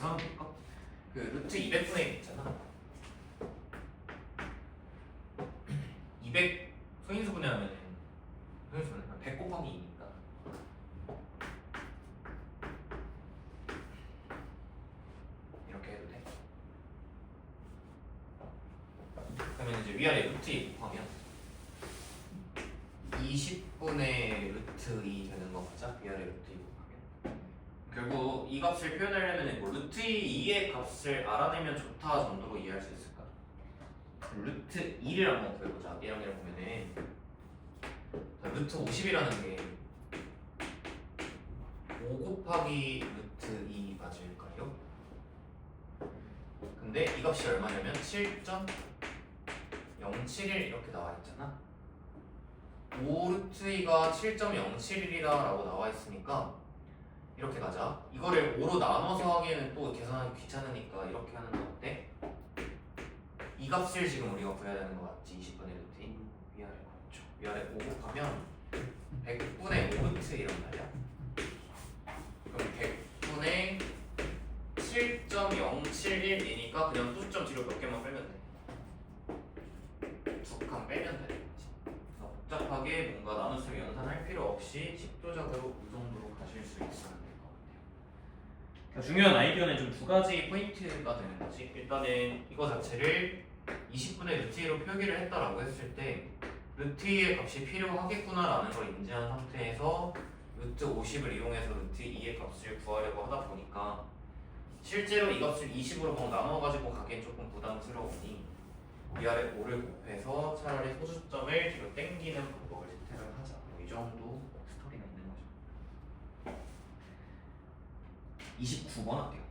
계산 한번 볼까? 그 루트 200분의 1 있잖아. 200 소인수분해 하면은 소인수분해 100 곱하기 2니까 이렇게 해도 돼. 그러면 이제 위아래 루트 2 곱하면 20분의 루트 2 되는 거 맞아? 위아래 루트 2 곱하면 결국 이 값을 표현하려면 뭐 루트 2의 값을 알아내면 좋다 정도로 이해할 수 있을까? 루트 2를 한번 구해보자. 얘랑 보면은 루트 50이라는 게 5 곱하기 루트 2 맞을까요? 근데 이 값이 얼마냐면 7.071 이렇게 나와 있잖아. 5 루트 2가 7.071이다 라고 나와 있으니까 이렇게 가자. 이거를 5로 나눠서 하기에는 또 계산하기 귀찮으니까 이렇게 하는 거 어때? 이 값을 지금 우리가 구해야 되는 거 맞지? 20분의 루트 2 위아래 맞죠? 위아래 5 곱하면 100분의 5 루트 이란 말이야. 그럼 100분의 7.071이니까 그냥 수점 뒤로 몇 개만 빼면 돼. 두 칸 빼면 되는 거지. 복잡하게 뭔가 나눗셈 연산할 필요 없이 식도작으로 이 정도로 가실 수 있으면 될 것 같아요. 중요한 아이디어는 좀 두 가지 포인트가 되는 거지. 일단은 이거 자체를 20분의 루트 2로 표기를 했다라고 했을 때 루트 2의 값이 필요하겠구나라는 걸 인지한 상태에서 루트 50을 이용해서 루트 2의 값을 구하려고 하다 보니까 실제로 이 값을 20으로 막 나눠가지고 가기엔 조금 부담스러우니 위아래 5를 곱해서 차라리 소수점을 뒤로 땡기는 방법을 채택을 하자. 이 정도 스토리가 있는 거죠. 29번 할게요.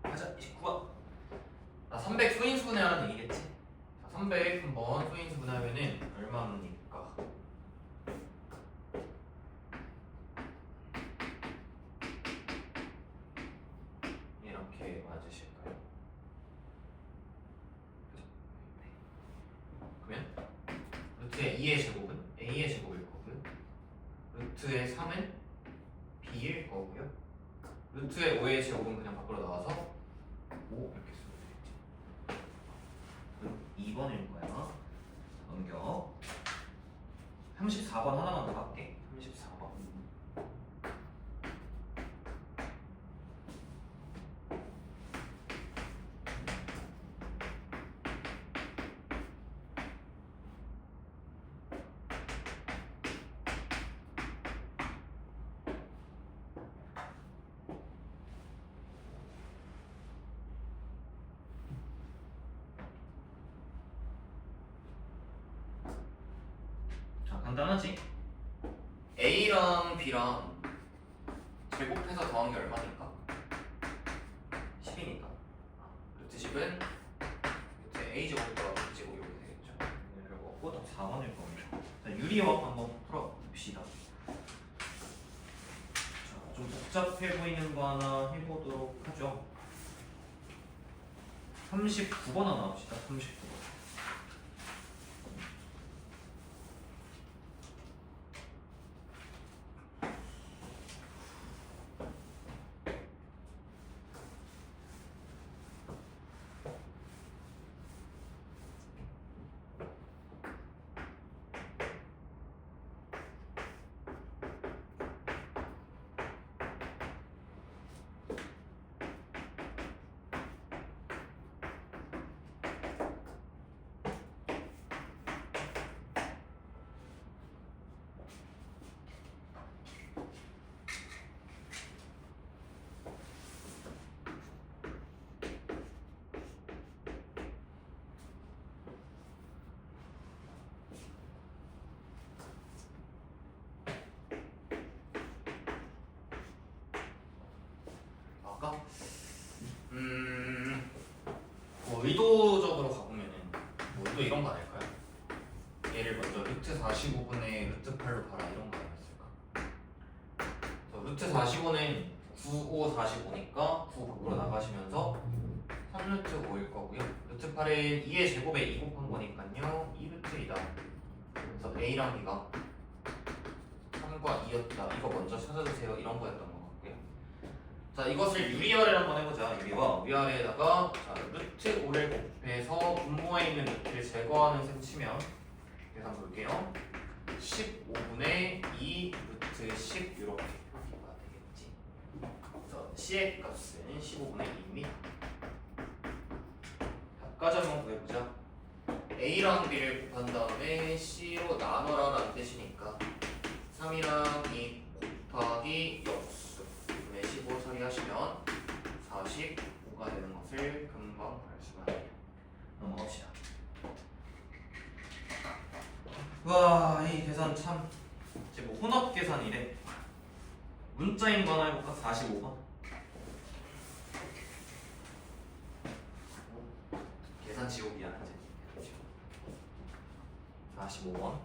가자. 29번. 300 소인수분해 하는 얘기겠지? 자, 300 한번 소인수분해 하면은 얼마입니까? 이렇게 맞으실까요? 그죠? 네. 그러면 루트의 2의 제곱은 A의 제곱일 거고요. 루트의 3은 B일 거고요. 루트의 5의 제곱은 그냥 밖으로 나와서 5 이렇게 쓰면 되겠지. 2번일 거야. 넘겨. 34번 하나만 더 할게. 34번. 간단하지? A랑 B랑 제곱해서 더한 게 얼마니까? 10이니까 루트 10은 루트 A 제곱 더하기 루트 제곱 이렇게 되겠죠. 그리고 꼬딱 4번일 겁니다. 자, 유리화합 한번 풀어봅시다. 자, 좀 복잡해 보이는 거 하나 해보도록 하죠. 39번 하나 봅시다. 39번. 의도적으로 가보면은 또 이런 거 아닐까요? 얘를 먼저 루트 45분의 루트 8로 봐라 이런 거 아니었을까? 루트 45는 9, 5, 45니까 9 밖으로 나가시면서 3루트 5일 거고요. 루트 8은 2의 제곱에 2 곱한 거니까요 2루트이다. 그래서 A랑 B가 3과 2였다. 이거 먼저 찾아주세요. 이런 거였던 것 같고요. 자, 이것을 유리아래를 한번 해보자. 유리와 위아래에다가 자, 루트 5를 곱해서 분모에 있는 루트를 제거하는 셈 치면 계산 볼게요. 15분의 2 루트 10 이렇게 표기가 되겠지. 그래서 C의 값은 15분의 2입니다. 답까지 한번 구해보자. A랑 B를 곱한 다음에 C로 나눠라라는 뜻이니까 3이랑 2 곱하기 역수 2분의 15 처리하시면 45가 되는 것을 금방 알 수가 있네요. 넘어갑시다. 와, 이 계산 참 이제 뭐 혼합 계산이래. 문자인 거 하나 해볼까? 45번. 계산 지옥이야 이제. 45번.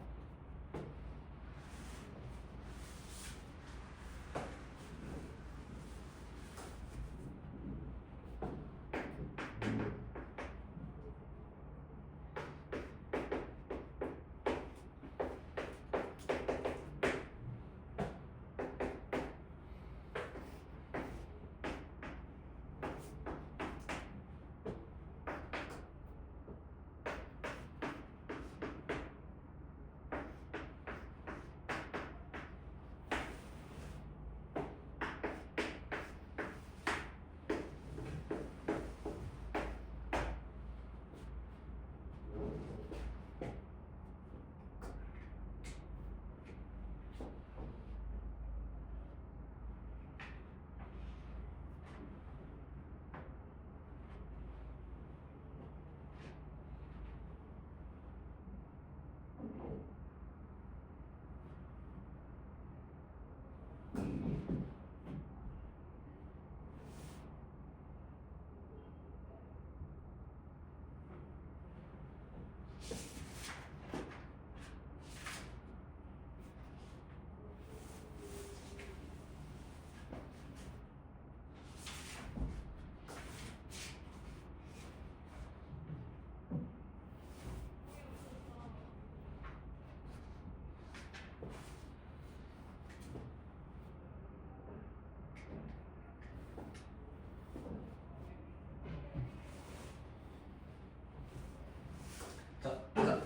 자,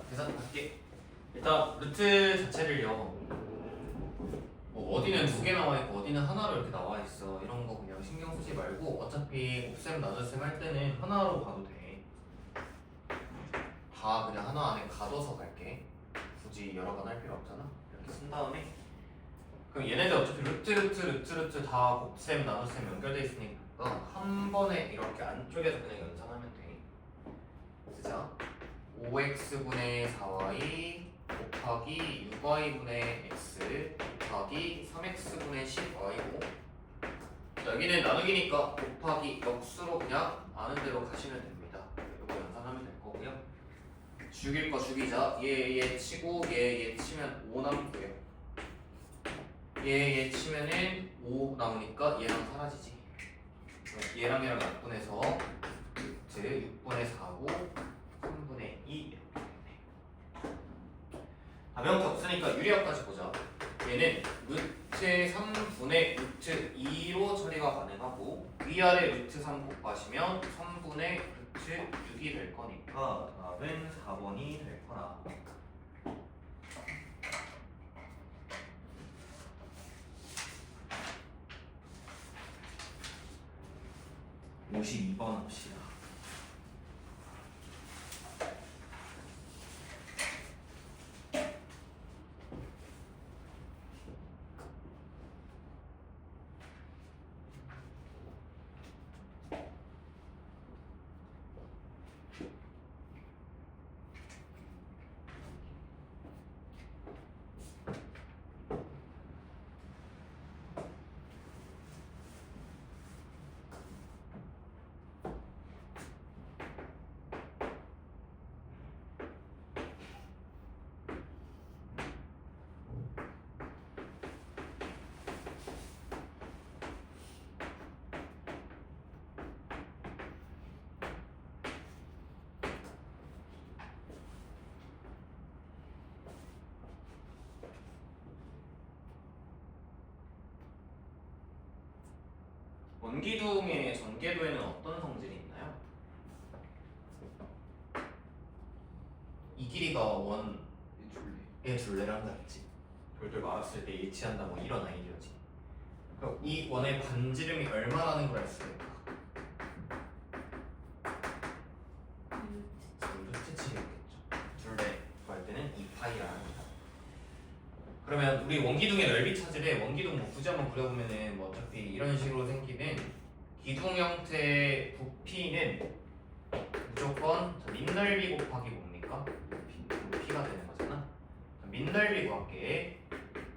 계산 할게. 일단 루트 자체를요. 뭐 어디는 2개 나와 있고 어디는 하나로 이렇게 나와 있어. 이런 거 그냥 신경 쓰지 말고 어차피 곱셈 나눗셈 할 때는 하나로 가도 돼. 다 그냥 하나 안에 가둬서 갈게. 굳이 여러 번 할 필요 없잖아. 이렇게 쓴 다음에 그럼 얘네들 어차피 루트 다 곱셈 나눗셈 연결돼 있으니까 한 번에 이렇게 안쪽에서 그냥 연산하면 돼. 쓰자. 5x분의 4y 곱하기 6y분의 x 곱하기 3x분의 10y고 여기는 나누기니까 곱하기 역수로 그냥 아는 대로 가시면 됩니다. 이거 연산하면 될 거고요. 죽일 거 죽이자. 얘 치고 얘 치면 5 남고요. 얘 치면은 5 남으니까 얘랑 사라지지. 얘랑 약분해서 루트 6분의 4고 3분의 2 이렇게 되겠네. 답변이 없으니까 유리학까지 보자. 얘는 루트 3분의 루트 2로 처리가 가능하고 위아래 루트 3 곱하시면 3분의 루트 6이 될 거니까 답은 4번이 될 거라. (52번) 합시다. 원기둥의 전개도에는 어떤 성질이 있나요? 이 길이가 원의 둘레를 한다 했지. 돌돌 말았을 때 일치한다 뭐 이런 아이디어지. 그럼 이 원의 반지름이 얼마라는 걸 알 수가 있다. 루트 7이겠죠. 둘레 구할 때는 2파이라 합니다. 그러면 우리 원기둥의 넓이 찾으래. 원기둥 뭐 굳이 한번 그려보면은 뭐 어차피 이런 식으로 생기는 기둥 형태의 부피는 무조건 밑넓이 곱하기 뭡니까? 부피가 되는 거잖아. 밑넓이 구할게.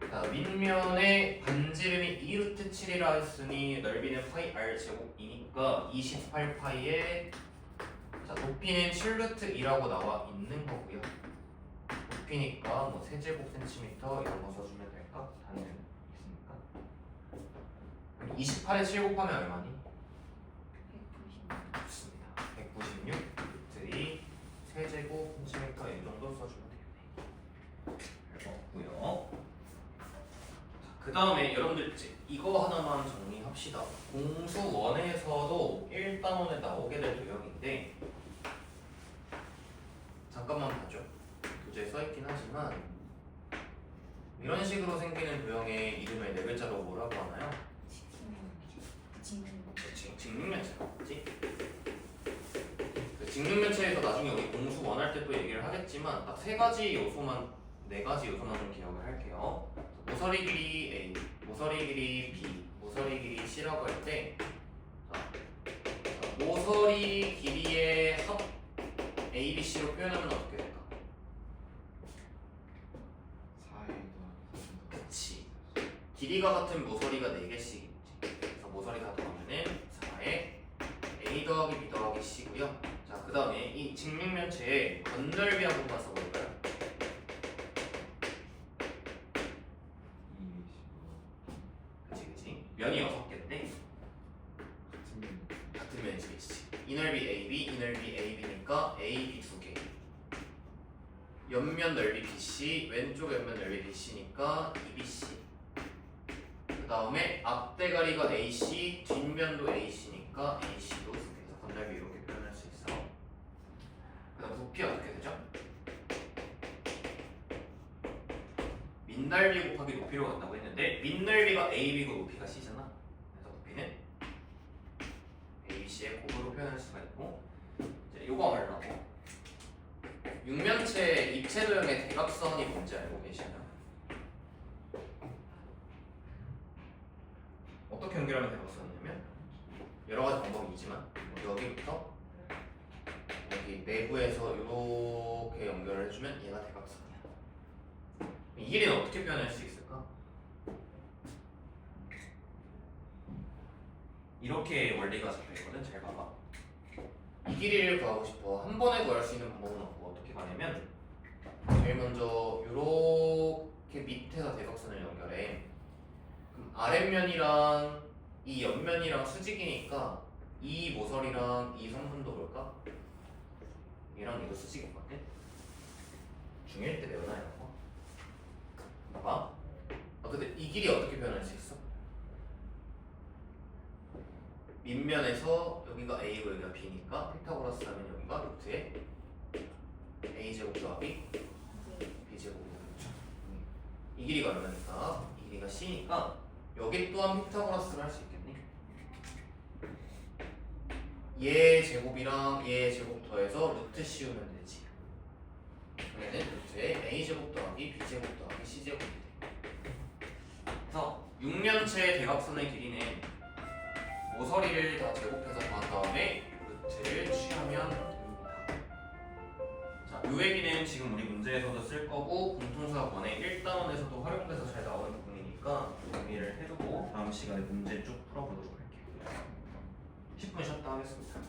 자, 윗면의 반지름이 2루트 7이라 했으니 넓이는 파이 r 제곱이니까 28파이에 자 높이는 7루트 2라고 나와 있는 거고요. 높이니까 뭐 세제곱 센티미터 이런 거 써주면 될까? 단위 있으니까. 28에 7 곱하면 얼마니? 190. 좋습니다. 196 루트 2 세제곱 센티미터 이 정도 써주면 되겠네. 없고요. 그 다음에 여러분들 이거 하나만 정리합시다. 공수원에서도 1단원에 나오게 될 도형인데 잠깐만 봐줘. 교재에 써있긴 하지만 이런 식으로 생기는 도형의 이름을 네 글자로 뭐라고 하나요? 직육면체라고 하지. 직육면체에서 나중에 우리 공수원 할 때 또 얘기를 하겠지만 딱 세 가지 요소만 네 가지 요소만 좀 기억을 할게요. 모서리 길이 A, 모서리 길이 B, 모서리 길이 C라고 할 때 모서리 길이의 합 A, B, C로 표현하면 어떻게 될까? 4A 그치. 길이가 같은 모서리가 4개씩 있지. 그래서 모서리 다 더하면은 4에 A 더하기 B 더하기 C고요. 자, 그 다음에 이 직육면체의 건널비 한 번만 써볼까요? 그치. 면이 6개인데 같은 면이 2개지. 이 넓이 AB, 이 넓이 AB니까 AB 2개. 옆면 넓이 BC, 왼쪽 옆면 넓이 BC니까 2BC. 그 다음에 앞대가리가 AC, 뒷면도 AC니까 AC도 2개. 그래서 건널비 이렇게 표현할 수 있어. 그 다음 부피 어떻게 되죠? 밑넓이 곱하기 높이로 간다고 했는데 밑넓이가 AB고 높이가 C잖아. 그래서 높이는 ABC의 곱으로 표현할 수가 있고 이제 요거 말라고 육면체 입체 도형의 대각선이 뭔지 알고 계시나요? 어떻게 연결하면 대각선이냐면 여러 가지 방법이 있지만 여기부터 여기 내부에서 이렇게 연결을 해주면 얘가 대각선이야. 이 길이는 어떻게 표현할 수 있을까? 이렇게 원리가 잡혀있거든. 잘 봐봐. 이 길이를 구하고 싶어. 한 번에 구할 수 있는 방법은 없고 어떻게 가냐면 제일 먼저 이렇게 밑에서 대각선을 연결해. 그럼 아랫면이랑 이 옆면이랑 수직이니까 이 모서리랑 이 선분도 볼까? 얘랑 얘도 수직이거든. 중1 때 배우나 이런 거? 봐봐. 근데 이 길이 어떻게 표현할 수 있어? 밑면에서 여기가 A고 여기가 B니까 피타고라스 하면 여기가 루트에 A제곱 더하기 B제곱이 되겠죠. 이 길이가 얼마니까? 이 길이가 C니까 여기 또한 피타고라스를 할 수 있겠니? 얘 제곱이랑 얘 제곱 더해서 루트 씌우면 되지. 그러면은 루트에 A제곱 더하기 B제곱 더하기 C제곱이 돼. 그래서 육면체의 대각선의 길이는 모서리를 다 제곱해서 더한 다음에 루트를 취하면 됩니다. 자, 요 얘기는 지금 우리 문제에서도 쓸 거고 공통수학 원의 1단원에서도 활용돼서 잘 나오는 부분이니까 정리를 해두고 다음 시간에 문제 쭉 풀어보도록 할게요. 10분 쉬었다 하겠습니다.